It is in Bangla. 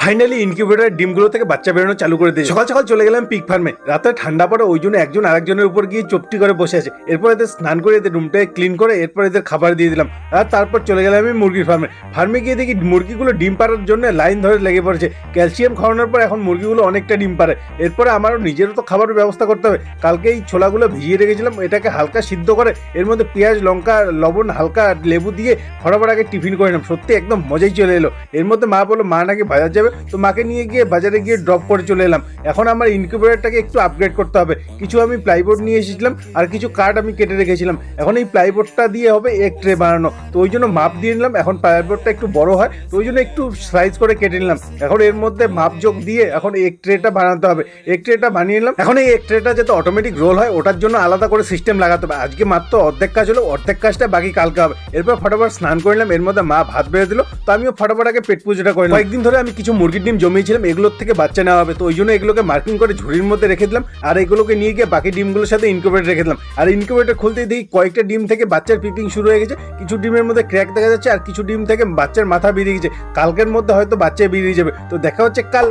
ফাইনালি ইনকিউবেটরের ডিমগুলো থেকে বাচ্চা বেরোনো চালু করে দিয়েছে। সকাল সকাল চলে গেলাম পিক ফার্মে। রাতে ঠান্ডা পড়ে ওই জন্য একজন আরেকজনের উপর গিয়ে চুপটি করে বসে আছে। এরপর এদের স্নান করে এদের রুমটাকে ক্লিন করে এরপর এদের খাবার দিয়ে দিলাম। আর তারপর চলে গেলাম আমি মুরগির ফার্মে গিয়ে দেখি মুরগিগুলো ডিম পাড়ার জন্য লাইন ধরে লেগে পড়েছে। ক্যালসিয়াম খাওয়ানোর পর এখন মুরগিগুলো অনেকটা ডিম পারে। এরপরে আমারও নিজেরও তো খাবারের ব্যবস্থা করতে হবে। কালকে এই ছোলাগুলো ভিজিয়ে রেখেছিলাম, এটাকে হালকা সিদ্ধ করে এর মধ্যে পেঁয়াজ, লঙ্কা, লবণ, হালকা লেবু দিয়ে ফটাফট আগে টিফিন করে নিলাম। সত্যি একদম মজাই চলে এলো। এর মধ্যে মা বললো মা নাকি বাজার যাবে, তো মাকে নিয়ে গিয়ে বাজারে গিয়ে ড্রপ করে চলে এলাম। এখন আমার ইনকিউবেটরটাকে একটু আপগ্রেড করতে হবে। কিছু আমি প্লাইবোর্ড নিয়ে এসেছিলাম আর কিছু কাঠ আমি কেটে রেখেছিলাম। এখন এই প্লাইবোর্ডটা দিয়ে হবে এগ ট্রে বানানো, তো ওই জন্য মাপ দিয়ে নিলাম। এখন প্লাইবোর্ডটা একটু বড় হয়, তো ওই জন্য একটু সাইজ করে কেটে নিলাম। এখন এর মধ্যে মাপ যোগ দিয়ে এখন এগ ট্রেটা বানাতে হবে। এগ ট্রেটা বানিয়ে নিলাম। এখন এই এগ ট্রেটা যাতে অটোমেটিক রোল হয় ওটার জন্য আলাদা করে সিস্টেম লাগাতে হবে। আজকে মাত্র অর্ধেক কাজ হলো, অর্ধেক কাজটা বাকি কালকে হবে। এরপর ফটাফট স্নান করে নিলাম। এর মধ্যে মা ভাত বেড়ে দিল, তো আমিও ফটাফট আগে পেট পুজোটা করে নিলাম। কয়েকদিন ধরে আমি কিছু মুরগির ডিম জমিয়েছিলাম, এগুলোর থেকে বাচ্চা নেওয়া হবে, তো ওই জন্য এগুলোকে মার্কিং করে ঝুড়ির মধ্যে রেখে দিলাম। আর এগুলোকে নিয়ে গিয়ে বাকি ডিমগুলোর সাথে ইনকিউবেটর রেখে দিলাম। আর ইনকিউবেটর খুলতেই দেখি কয়েকটা ডিম থেকে বাচ্চার পিপিং শুরু হয়ে গেছে। কিছু ডিমের মধ্যে ক্র্যাক দেখা যাচ্ছে আর কিছু ডিম থেকে বাচ্চার মাথা বেরিয়ে গেছে। কালকের মধ্যে হয়তো বাচ্চা বেরিয়ে যাবে। তো দেখা হচ্ছে কাল।